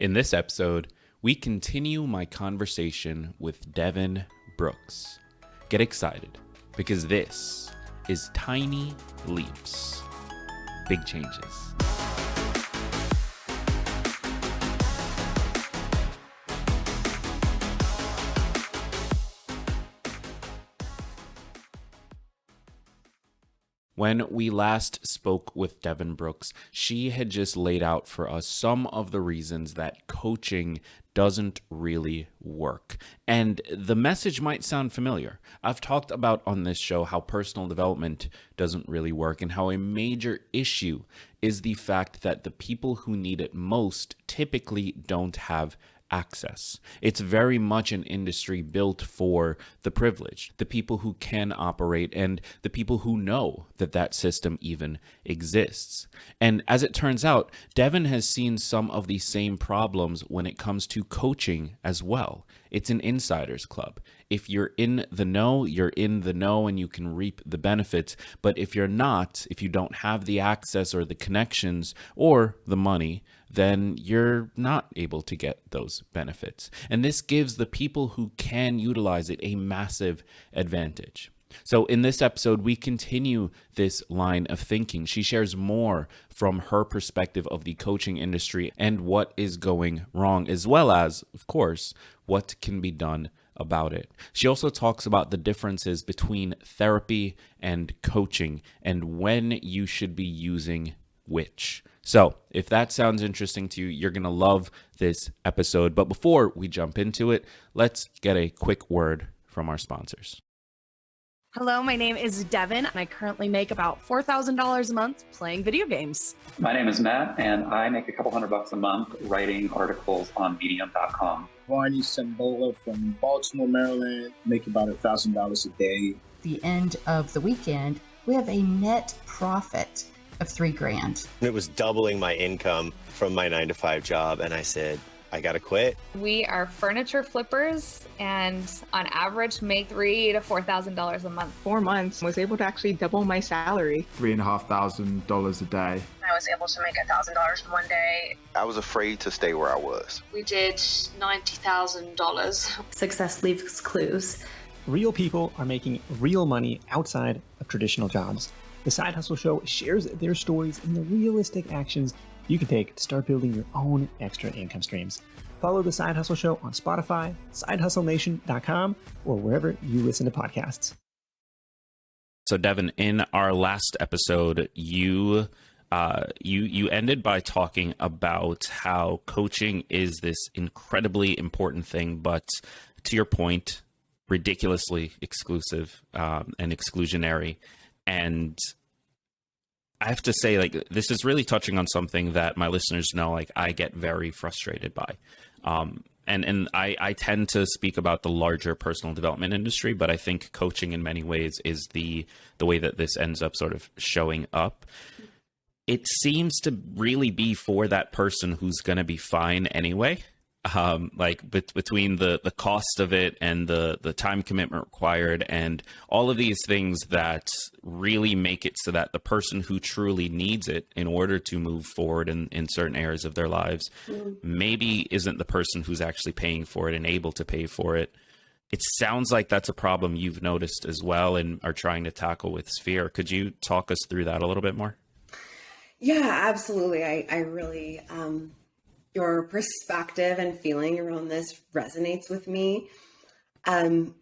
In this episode, we continue my conversation with Devon Brooks. Get excited, because this is Tiny Leaps, Big Changes. When we last spoke with Devon Brooks, she had just laid out for us some of the reasons that coaching doesn't really work. And the message might sound familiar. I've talked about on this show how personal development doesn't really work and how a major issue is the fact that the people who need it most typically don't have access. It's very much an industry built for the privileged, the people who can operate, and the people who know that that system even exists. And as it turns out, Devon has seen some of the same problems when it comes to coaching as well. It's an insider's club. If you're in the know, you're in the know and you can reap the benefits. But if you're not, if you don't have the access or the connections or the money, then you're not able to get those benefits. And this gives the people who can utilize it a massive advantage. So in this episode, we continue this line of thinking. She shares more from her perspective of the coaching industry and what is going wrong, as well as, of course, what can be done about it. She also talks about the differences between therapy and coaching and when you should be using which. So if that sounds interesting to you, you're going to love this episode. But before we jump into it, let's get a quick word from our sponsors. Hello, my name is Devon, and I currently make about $4,000 a month playing video games. My name is Matt, and I make a couple $100 a month writing articles on Medium.com. Barney Sembola from Baltimore, Maryland, make about $1,000 a day. The end of the weekend, we have a net profit of $3,000. It was doubling my income from my 9-to-5 job, and I said, I gotta quit. We are furniture flippers and on average make $3,000 to $4,000 a month. 4 months, was able to actually double my salary. $3,500 a day. I was able to make $1,000 in one day. I was afraid to stay where I was. We did $90,000. Success leaves clues. Real people are making real money outside of traditional jobs. The Side Hustle Show shares their stories and the realistic actions you can take to start building your own extra income streams. Follow The Side Hustle Show on Spotify, sidehustlenation.com, or wherever you listen to podcasts. So Devon, in our last episode, you ended by talking about how coaching is this incredibly important thing, but to your point, ridiculously exclusive and exclusionary. And I have to say, like, this is really touching on something that my listeners know, like, I get very frustrated by. And I tend to speak about the larger personal development industry, but I think coaching in many ways is the way that this ends up sort of showing up. It seems to really be for that person who's going to be fine anyway. Between the cost of it and the time commitment required and all of these things that really make it so that the person who truly needs it in order to move forward in certain areas of their lives maybe isn't the person who's actually paying for it and able to pay for it. It sounds like that's a problem you've noticed as well and are trying to tackle with Sphere. Could you talk us through that a little bit more? Yeah, absolutely. I really... your perspective and feeling around this resonates with me. The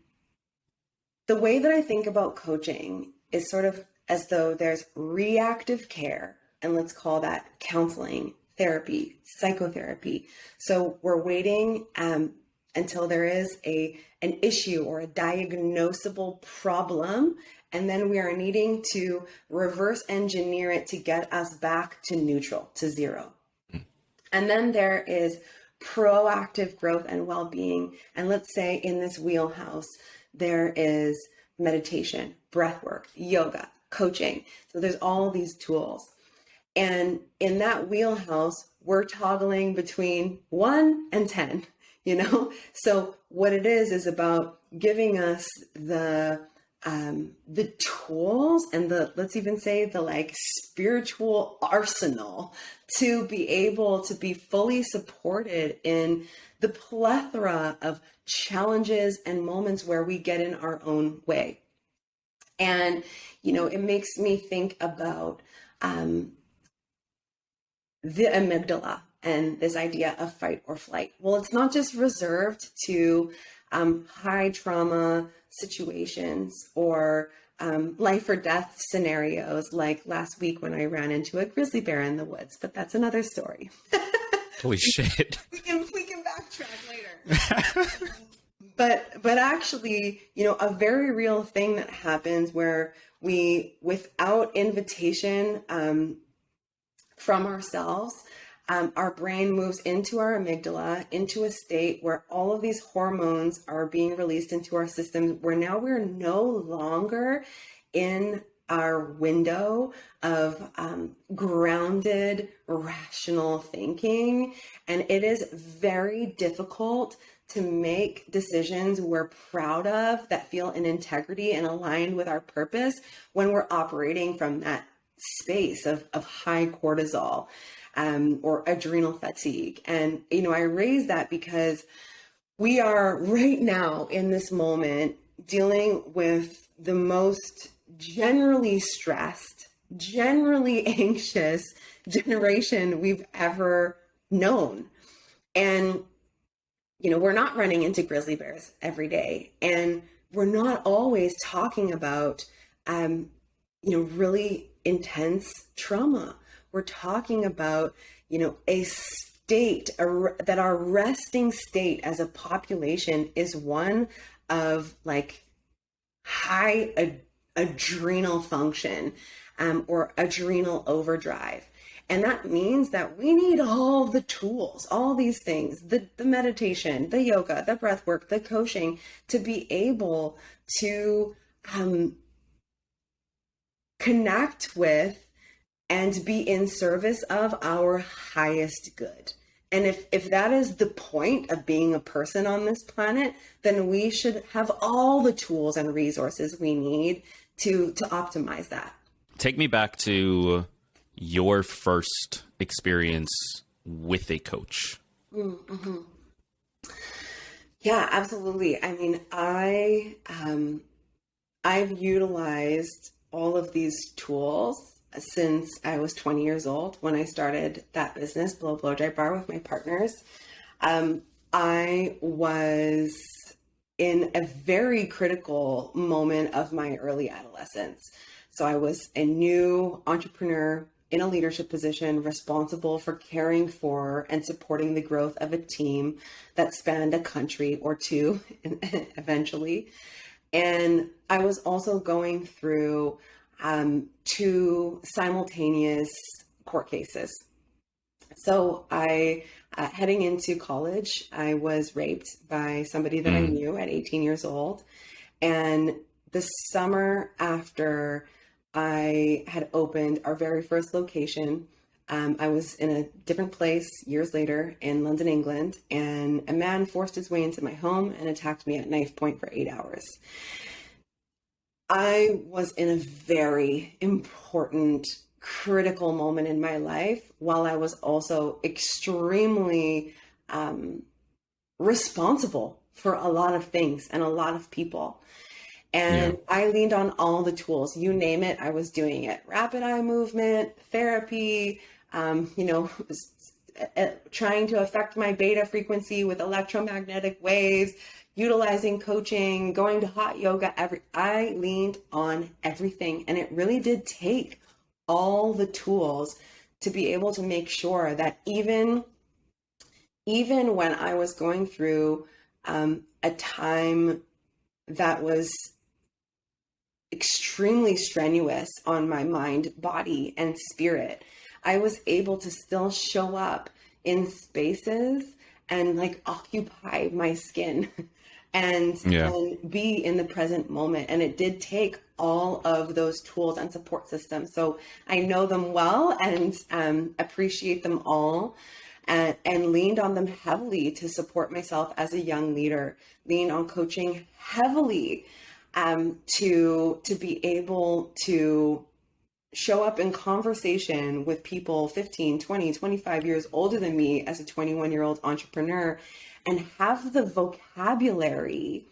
way that I think about coaching is sort of as though there's reactive care, and let's call that counseling, therapy, psychotherapy. So we're waiting until there is an issue or a diagnosable problem, and then we are needing to reverse engineer it to get us back to neutral, to zero. And then there is proactive growth and well-being. And let's say in this wheelhouse, there is meditation, breath work, yoga, coaching. So there's all these tools. And in that wheelhouse, we're toggling between 1 and 10, So what it is about giving us the the tools and let's even say the like spiritual arsenal to be able to be fully supported in the plethora of challenges and moments where we get in our own way. And, it makes me think about the amygdala and this idea of fight or flight. Well, it's not just reserved to high trauma situations or life or death scenarios like last week when I ran into a grizzly bear in the woods, but that's another story. Holy shit. We can backtrack later. But actually, a very real thing that happens where we, without invitation from ourselves, our brain moves into our amygdala, into a state where all of these hormones are being released into our system, where now we're no longer in our window of grounded, rational thinking. And it is very difficult to make decisions we're proud of that feel in integrity and aligned with our purpose when we're operating from that space of high cortisol or adrenal fatigue. And, I raise that because we are right now in this moment dealing with the most generally stressed, generally anxious generation we've ever known. And, we're not running into grizzly bears every day. And we're not always talking about, really intense trauma. We're talking about, a state that our resting state as a population is one of like high adrenal function or adrenal overdrive. And that means that we need all the tools, all these things, the meditation, the yoga, the breath work, the coaching, to be able to connect with and be in service of our highest good. And if that is the point of being a person on this planet, then we should have all the tools and resources we need to optimize that. Take me back to your first experience with a coach. Mm-hmm. Yeah, absolutely. I mean, I've utilized all of these tools since I was 20 years old when I started that business, Blow Dry Bar, with my partners. I was in a very critical moment of my early adolescence. So I was a new entrepreneur in a leadership position responsible for caring for and supporting the growth of a team that spanned a country or two eventually. And I was also going through 2 simultaneous court cases. So heading into college, I was raped by somebody that I knew at 18 years old. And the summer after I had opened our very first location, I was in a different place years later in London, England, and a man forced his way into my home and attacked me at knife point for 8 hours. I was in a very important, critical moment in my life, while I was also extremely responsible for a lot of things and a lot of people. And I leaned on all the tools, you name it, I was doing it. Rapid eye movement, therapy, trying to affect my beta frequency with electromagnetic waves, utilizing coaching, going to hot yoga. I leaned on everything. And it really did take all the tools to be able to make sure that even when I was going through a time that was extremely strenuous on my mind, body, and spirit, I was able to still show up in spaces and like occupy my skin and be in the present moment. And it did take all of those tools and support systems. So I know them well and appreciate them all, and leaned on them heavily to support myself as a young leader, leaned on coaching heavily to be able to show up in conversation with people 15, 20, 25 years older than me as a 21-year-old entrepreneur, and have the vocabulary,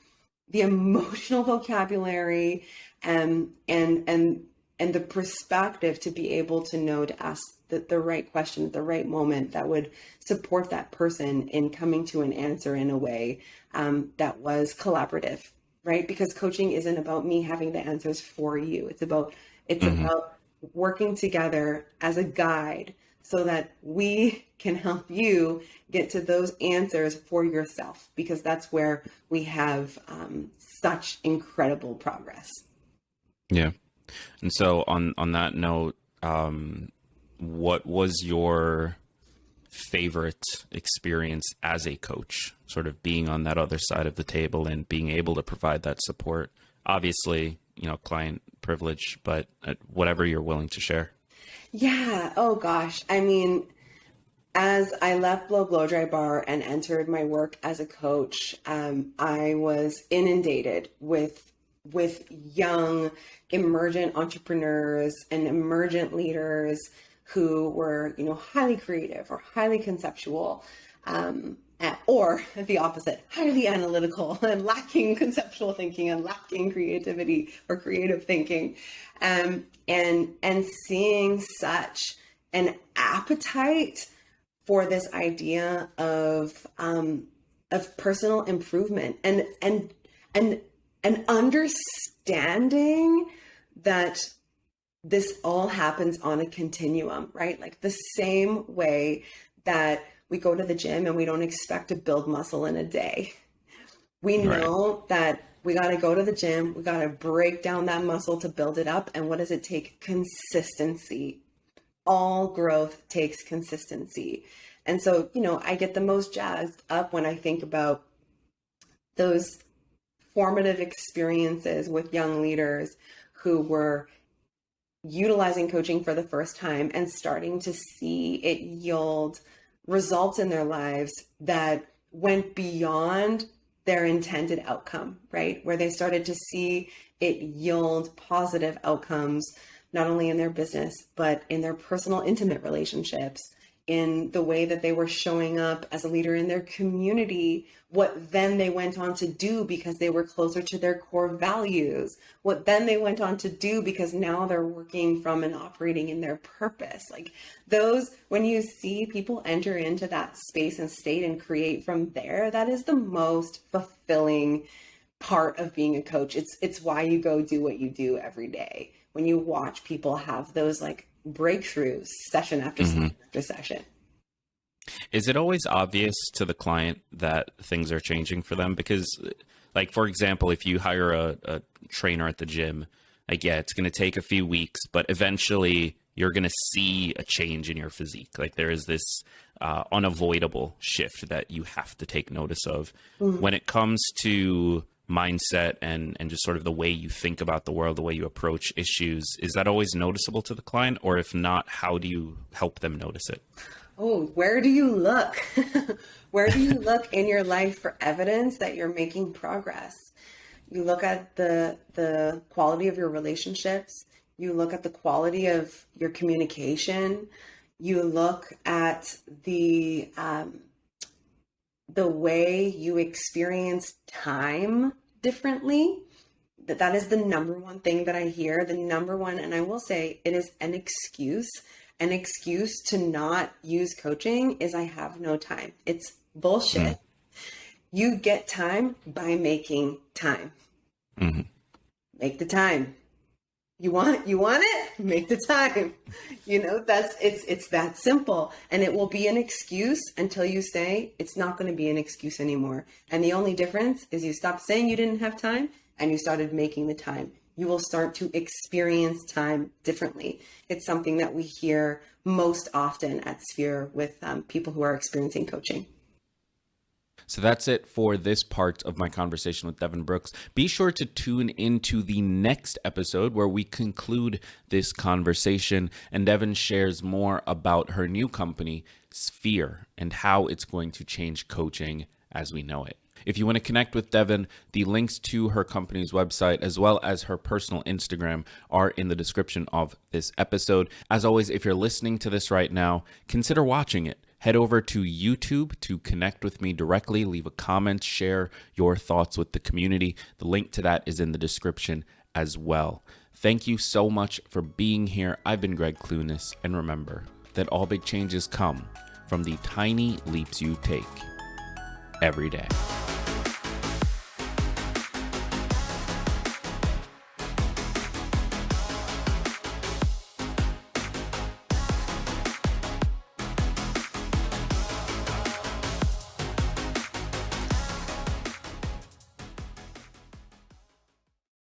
the emotional vocabulary, and the perspective to be able to know to ask the right question at the right moment that would support that person in coming to an answer in a way that was collaborative, right? Because coaching isn't about me having the answers for you. It's about working together as a guide so that we can help you get to those answers for yourself, because that's where we have such incredible progress. Yeah. And so on that note, what was your favorite experience as a coach, sort of being on that other side of the table and being able to provide that support? Obviously, client privilege, but whatever you're willing to share. Yeah. Oh gosh. I mean, as I left Blow Dry Bar and entered my work as a coach, I was inundated with young emergent entrepreneurs and emergent leaders who were, highly creative or highly conceptual, or the opposite, highly analytical and lacking conceptual thinking and lacking creativity or creative thinking, and seeing such an appetite for this idea of personal improvement and understanding that this all happens on a continuum, right? Like the same way that we go to the gym and we don't expect to build muscle in a day. We know that we got to go to the gym, we got to break down that muscle to build it up. And what does it take? Consistency. All growth takes consistency. And so, I get the most jazzed up when I think about those formative experiences with young leaders who were utilizing coaching for the first time and starting to see it yield results in their lives that went beyond their intended outcome, right? Where they started to see it yield positive outcomes, not only in their business, but in their personal, intimate relationships, in the way that they were showing up as a leader in their community, what then they went on to do because they were closer to their core values, what then they went on to do because now they're working from and operating in their purpose. Like those, when you see people enter into that space and state and create from there, that is the most fulfilling part of being a coach. It's why you go do what you do every day. When you watch people have those like breakthroughs session after session after session. Is it always obvious to the client that things are changing for them? Because, like, for example, if you hire a trainer at the gym, like, yeah, it's going to take a few weeks, but eventually you're going to see a change in your physique. Like, there is this unavoidable shift that you have to take notice of. When it comes to mindset and just sort of the way you think about the world, the way you approach issues, is that always noticeable to the client? Or if not, how do you help them notice it? Oh, where do you look? Where do you look in your life for evidence that you're making progress? You look at the quality of your relationships. You look at the quality of your communication. You look at the way you experience time differently. That is the number one thing that I hear. The number one, and I will say it is an excuse. An excuse to not use coaching is I have no time. It's bullshit. You get time by making time. Make the time. You want it? Make the time. It's that simple. And it will be an excuse until you say it's not going to be an excuse anymore. And the only difference is you stopped saying you didn't have time and you started making the time. You will start to experience time differently. It's something that we hear most often at Sphere with people who are experiencing coaching. So that's it for this part of my conversation with Devon Brooks. Be sure to tune into the next episode where we conclude this conversation and Devon shares more about her new company, Sphere, and how it's going to change coaching as we know it. If you want to connect with Devon, the links to her company's website as well as her personal Instagram are in the description of this episode. As always, if you're listening to this right now, consider watching it. Head over to YouTube to connect with me directly. Leave a comment, share your thoughts with the community. The link to that is in the description as well. Thank you so much for being here. I've been Greg Clunis, and remember that all big changes come from the tiny leaps you take every day.